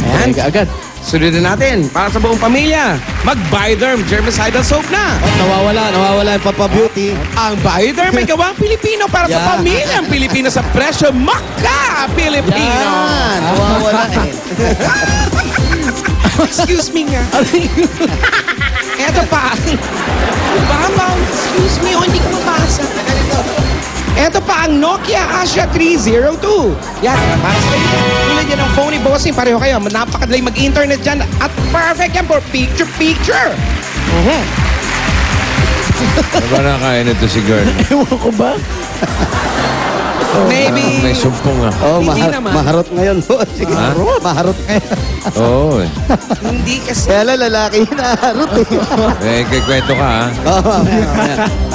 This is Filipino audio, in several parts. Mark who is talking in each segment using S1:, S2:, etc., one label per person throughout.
S1: Ayan.
S2: Agad.
S1: Sunod na natin para sa buong pamilya. Mag-Bioderm Germicidal Soap na.
S3: Nawawala yung Papa Beauty.
S1: Ang Bioderm ay gawang Pilipino para sa
S3: Yan.
S1: pamilyang Pilipino sa presyo maka Pilipino.
S3: Yan, nawawala eh.
S1: Excuse me nga. Eto pa. Babaw, excuse me, hindi ko mabasa. Eto pa ang Nokia Asha 302. Yan, para sa inyo. Tulad yan ng phone ni Bossing. Pareho kayo. Napakadali mag-internet dyan. At perfect yan for picture-picture.
S4: Ano ba nakain ito si girl?
S2: Ewan ko ba?
S1: Maybe.
S4: May sumpong ah.
S3: Oh,
S1: Hindi naman.
S3: maharot ngayon. Sige, maharot ngayon.
S4: Oo eh.
S1: Hindi kasi.
S3: Kaya lalaki yung naharot eh.
S4: Kikwento ka ah.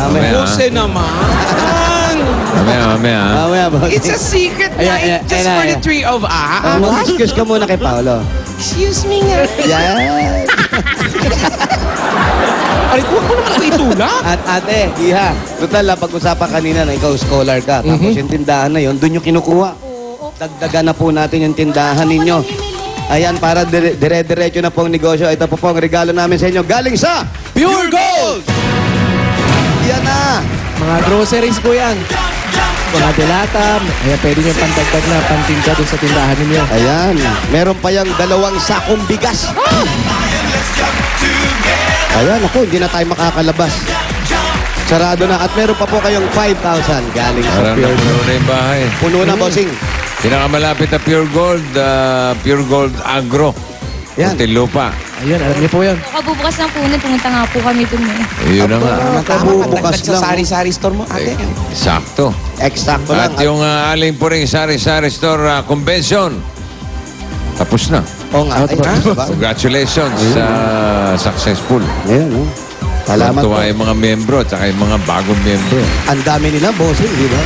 S3: Mamaya.
S1: Bose naman.
S4: Mamaya.
S1: It's a secret night just for the three of us.
S3: Mag-excuse ka muna kay Paolo.
S1: Excuse me nga.
S3: Yan.
S1: Ay, huwag mo naman ako itulak.
S3: At ate, Iha, total pag-usapan kanina na ikaw scholar ka. Tapos yung tindahan na yun, doon yung kinukuha. Dagdagan na po natin yung tindahan ninyo. Ayan, para dire-diretso na po ang negosyo. Ito po ang regalo namin sa inyo. Galing sa Pure Gold! Yan na!
S2: Mga groceries po yan. Mga delata. Kaya pwede nyo pandagdag na pantinda doon sa tindahan ninyo.
S3: Ayan, meron pa yung 2 sakong bigas. Ayan, ako, hindi na tayo makakalabas. Sarado na. At meron pa po kayong 5,000 galing sa
S4: Parang
S3: Pure
S4: napuno
S3: Gold.
S4: na yung bahay.
S3: Puno na, bossing.
S4: Pinakamalapit na Pure Gold Agro.
S3: Yan.
S4: Muntinlupa.
S2: Ayun, alam niyo po yun.
S5: Kabubukas ng puno, pumunta nga po kami dun eh.
S4: Yun na nga.
S3: Bukas
S1: Sa
S3: lang.
S1: sari-sari store mo, ate.
S4: Sakto.
S3: Eksakto lang.
S4: At yung aling po rin sari-sari store convention. Tapos na.
S3: Oo nga. Ay, diba?
S4: Congratulations sa successful.
S3: Ayan, no? Salamat po.
S4: Tuwa yung mga membro at saka yung mga bagong membro.
S3: Ang dami nila, bossing, di ba?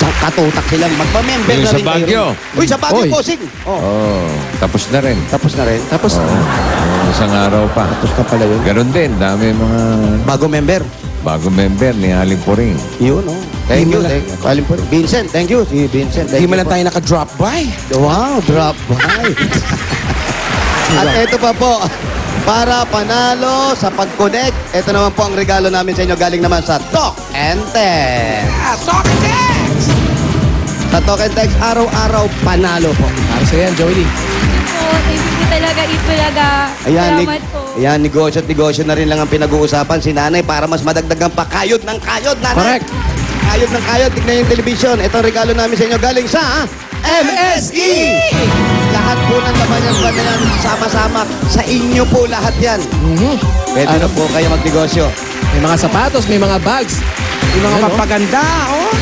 S3: Tsaka katutak silang magpa-member
S4: Yung
S3: na
S4: sa
S3: rin
S4: Baguio.
S3: kayo. Uy, sa Baguio,
S2: Oy.
S3: bossing. Oh.
S4: Oh, tapos na rin.
S3: Tapos na rin.
S2: Tapos,
S4: Isang araw pa.
S3: Tapos na pala yun.
S4: Ganon din, dami mga
S3: Bago member.
S4: bagong member ni Aling Puring.
S3: Yun, oh. Thank you. Alim po. Vincent, thank you. Si Vincent, thank
S1: Hindi
S3: you.
S1: mo lang
S3: po.
S1: tayo naka-drop by.
S3: Wow, drop by. At ito pa po, para panalo sa pag-connect, ito naman po ang regalo namin sa inyo galing naman sa Talk and Text.
S1: Soccer Text!
S3: Sa Talk and Text, araw-araw panalo po.
S2: para sa yan, Joey.
S5: So, thank you talaga, Itbulaga. Salamat po.
S3: Ayan, negosyo at negosyo na rin lang ang pinag-uusapan si nanay para mas madagdagan pa kayod ng kayod, nanay.
S2: Correct.
S3: Kayod ng kayod, tignan yung television. Ito ang regalo namin sa inyo galing sa MSE! Lahat po ng laman yan, na yan, sama-sama. Sa inyo po lahat yan. Pwede na po kayo magnegosyo.
S2: May mga sapatos, may mga bags.
S1: Yung mga
S2: Ano?
S1: papaganda, oh.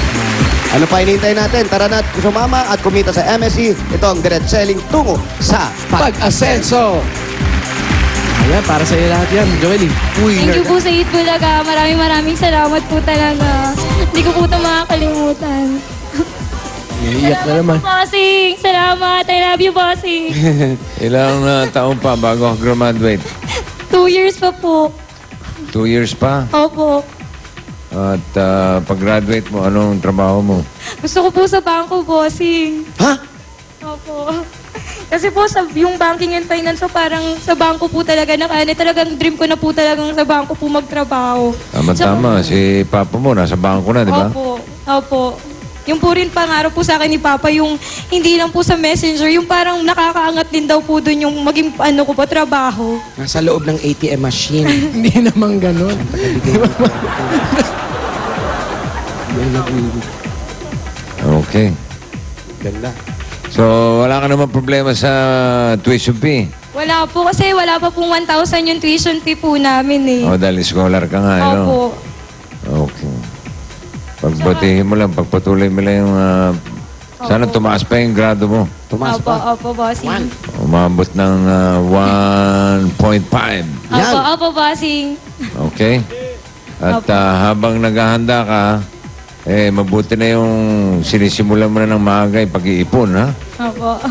S3: Ano pa hinihintay natin? Tara na at sumama at kumita sa MSE. Ito ang direct selling tungo sa
S2: Pag-asenso. Ayan, para sa iyo lahat yan, Joey.
S5: Thank you po sa Itbulaga. Maraming salamat po talaga. Hindi ko po ito makakalimutan.
S2: Iiyak na naman.
S5: Bossing! Salamat! I love you, Bossing!
S4: Ilang taon pa bago ka graduate?
S5: 2 years pa po.
S4: 2 years pa?
S5: Opo.
S4: At pag-graduate mo, anong trabaho mo?
S5: Gusto ko po sa bangko, Bossing.
S3: Ha?
S5: Opo. Kasi po, yung banking and finance po, parang sa bangko po talaga talagang dream ko na po talagang sa bangko po magtrabaho.
S4: Tama-tama, si Papa mo nasa bangko na, di ba?
S5: Opo. Opo. Yung po rin pangarap po sa akin ni Papa, yung hindi lang po sa messenger, yung parang nakakaangat din daw po dun yung maging ano ko pa, trabaho.
S1: Nasa loob ng ATM machine.
S2: Hindi naman ganun.
S4: Okay.
S3: Ganda.
S4: So, wala ka naman problema sa tuition fee?
S5: Wala po, kasi wala pa pong 1,000 yung tuition fee po namin eh.
S4: O, dahil scholar ka nga, ano?
S5: Opo.
S4: Okay. Pagbatihin mo lang, pagpatuloy mo lang yung... sana tumaas pa yung grado mo.
S3: Tumaas
S5: Opo,
S3: pa.
S5: opo, bossing.
S4: Umabot ng 1.5.
S3: Yan.
S5: Opo, opo, bossing.
S4: Okay? At
S5: Opo.
S4: habang naghahanda ka, mabuti na yung sinisimulan mo na ng maaga yung pag-iipon, ha?
S5: Opo.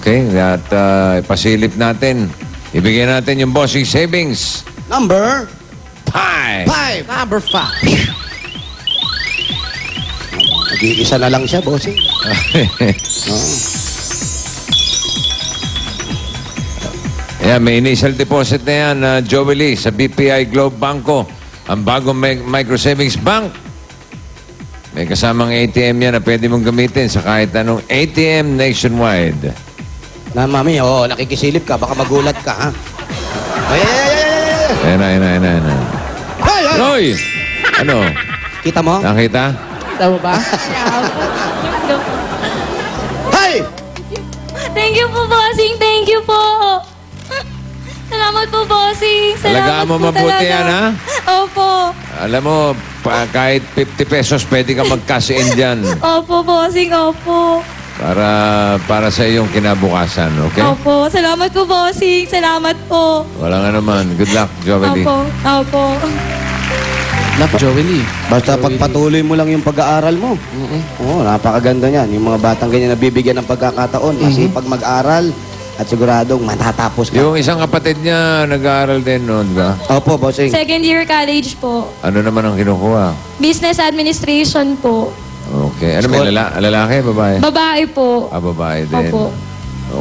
S4: Okay? At ipasilip natin. Ibigay natin yung bossing savings.
S3: Number
S4: 5!
S3: 5.
S1: Number 5.
S3: Nag-iisa na lang siya, bossing.
S4: Ayan, may initial deposit na yan, Joey Lee, sa BPI Globe Banco. Ang bagong microsavings bank. May kasamang ATM yan na pwede mong gamitin sa kahit anong ATM nationwide.
S3: Na, mami, nakikisilip ka. Baka magulat ka, ha? Ay!
S4: Ayan na. Hoy! Ano?
S3: Kita mo?
S4: Nakita?
S2: Kita mo ba?
S3: Hey!
S5: Thank you po, bossing. Thank you po. Salamat po, bossing.
S4: Alagaan mo
S5: po
S4: mabuti
S5: talaga.
S4: yan, ha?
S5: Opo.
S4: Alam mo, kahit 50 pesos, pwede ka mag-cash in dyan.
S5: Opo, bossing. Opo.
S4: Para sa iyong kinabukasan, okay?
S5: Opo. Salamat po, bossing. Salamat po.
S4: Walang anuman. Good luck, Joey Lee.
S5: Opo. Opo.
S2: Naku, Joey Lee.
S3: Basta pagpatuloy mo lang yung pag-aaral mo. Oo, napakaganda niyan. Yung mga batang ganyan nabibigyan ng pagkakataon. Masipag mag-aral at siguradong matatapos ka.
S4: Yung isang kapatid niya, nag-aaral din noon, di ba?
S3: Opo, bossing.
S5: Second year college po.
S4: Ano naman ang kinukuha?
S5: Business administration po.
S4: Okay. Ano, may lalaki, babae?
S5: Babae po.
S4: Babae din.
S5: Opo.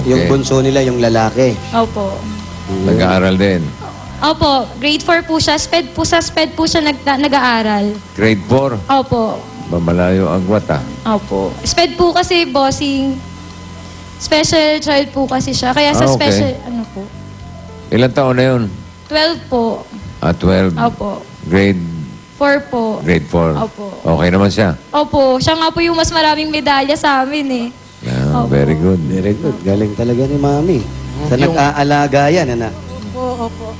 S3: Yung
S4: Okay.
S3: bunso nila, yung lalaki.
S5: Opo.
S4: Nag-aaral din.
S5: Opo. Grade 4 po siya. Sa SPED po siya nag-aaral.
S4: Grade 4.
S5: Opo.
S4: Mamalayo agwat, ah.
S5: Opo. SPED po kasi, bossing. Special child po kasi siya. Kaya sa
S4: Ah, okay.
S5: special, ano po?
S4: Ilan taon na yun?
S5: 12 po.
S4: 12.
S5: Opo.
S4: Grade
S5: 4 po.
S4: 4.
S5: Opo.
S4: Okay naman siya.
S5: Opo. Siya nga po yung mas maraming medalya sa amin eh.
S4: Yeah,
S5: Opo.
S4: very good.
S3: Very good. Galing talaga ni Mami. Sa nag-aalaga yan, anak.
S6: Opo.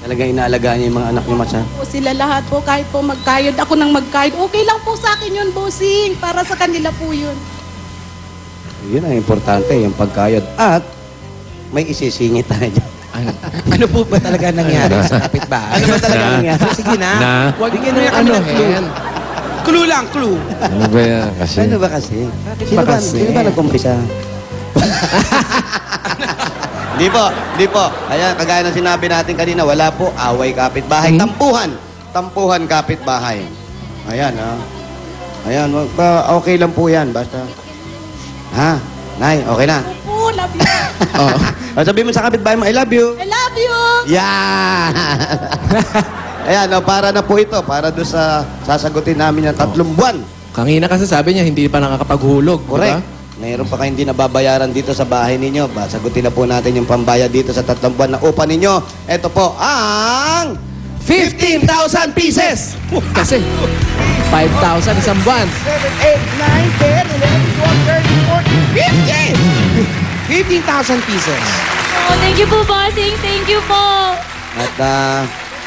S3: Talagang inaalagaan niya yung mga anak niya, Masa.
S6: Po sila lahat po, kahit po magkayod ako ng magkayod, okay lang po sa akin yun, bossing. Para sa kanila po yun.
S3: Yun ang importante, yung pagkayod. At may isisingit tayo dyan.
S1: Ano po ba talaga nangyari sa kapitbahay?
S3: Ano ba talaga nangyari?
S1: Sige na.
S4: Na?
S1: Huwag bigyan na kami ng clue. Clue lang, clue.
S4: Ano ba yan? Kasi,
S3: Ano ba kasi?
S1: ba kasi?
S3: Sino ba nag-umpisa? Di po. Kaya kagaya ng sinabi natin kanina, wala po away kapitbahay. Tampuhan kapitbahay. Ayan, ha. Ayan, okay lang po yan. Basta. Ha? Nay, okay na.
S6: Po, love you.
S3: Sabi mo sa kapitbahay mo, I love you.
S6: I love you.
S3: Yan! Ayan, para na po ito. Para doon sa sasagutin namin ng 3 buwan.
S2: Kanina kasi sabi niya, hindi pa nakakapaghulog.
S3: Correct.
S2: Diba?
S3: Mayroon pa kayong hindi nababayaran dito sa bahay ninyo. Sagutin na po natin yung pambayad dito sa 3 buwan na upa ninyo. Ito po ang
S1: 15,000 pieces!
S2: Kasi 5,000 isang buwan.
S1: 7, 8, 9, 10, 11, 12, 13, 14, 15,000 pieces.
S5: Oh, thank you po, bossing. Thank you po.
S3: At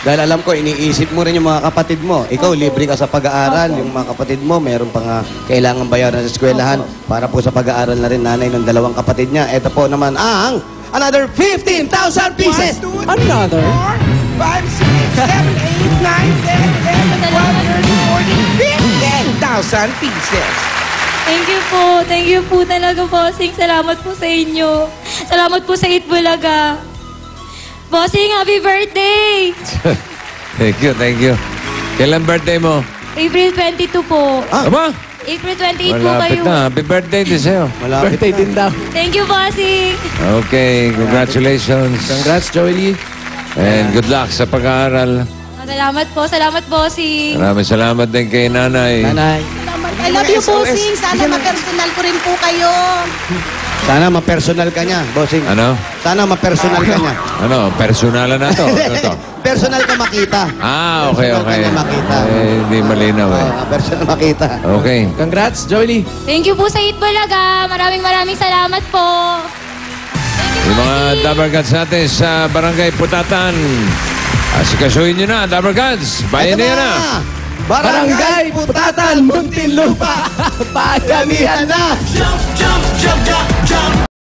S3: dahil alam ko, iniisip mo rin yung mga kapatid mo. Ikaw, libre ka sa pag-aaral. Yung mga kapatid mo, meron pa nga kailangan bayaran sa eskwelahan para po sa pag-aaral na rin nanay ng 2 kapatid niya. Ito po naman ang another 15,000 pieces!
S1: 1, 2, 3,
S2: Another.
S1: 4, 5, 6, 7, 8, 9, 10, 11, 12, 13, 15,000 pieces.
S5: Thank you po. Thank you po talaga, bossing. Salamat po sa inyo. Salamat po sa Itbulaga. Bossing, happy birthday!
S4: thank you. Kailan birthday mo?
S5: April 22 po.
S4: Aba?
S5: April 28 po
S4: Malapit
S5: kayo.
S4: na. Happy birthday din sa'yo.
S3: Malapit
S2: Birthday
S3: na.
S2: din daw.
S5: Thank you, bossing.
S4: Okay, congratulations.
S2: Congrats, Joey Lee.
S4: And good luck sa pag-aaral.
S5: Salamat po. Salamat, bossing.
S4: Maraming salamat din kay nanay.
S3: Nanay,
S6: I love you, bossing. Sana ma-personal ko rin po kayo.
S3: sana ma-personal ka niya, bossing.
S4: Ano?
S3: Sana ma-personal ka niya.
S4: Ano? Personalan na to. Ano to?
S3: Personal ka makita.
S4: Okay.
S3: Personal ka niya makita.
S4: Hindi malinaw eh.
S3: Personal makita.
S4: Okay.
S2: Congrats, Joey Lee.
S5: Thank you po sa Itbulaga. Maraming salamat po. Thank you,
S4: Yung mga
S5: bossing.
S4: Dabargads natin sa Barangay Putatan. Asikasuhin nyo na, Dabargads. Bayan
S3: Ito
S4: na yan na.
S2: Barangay Putatan, Muntinlupa. Bayanihan
S3: na!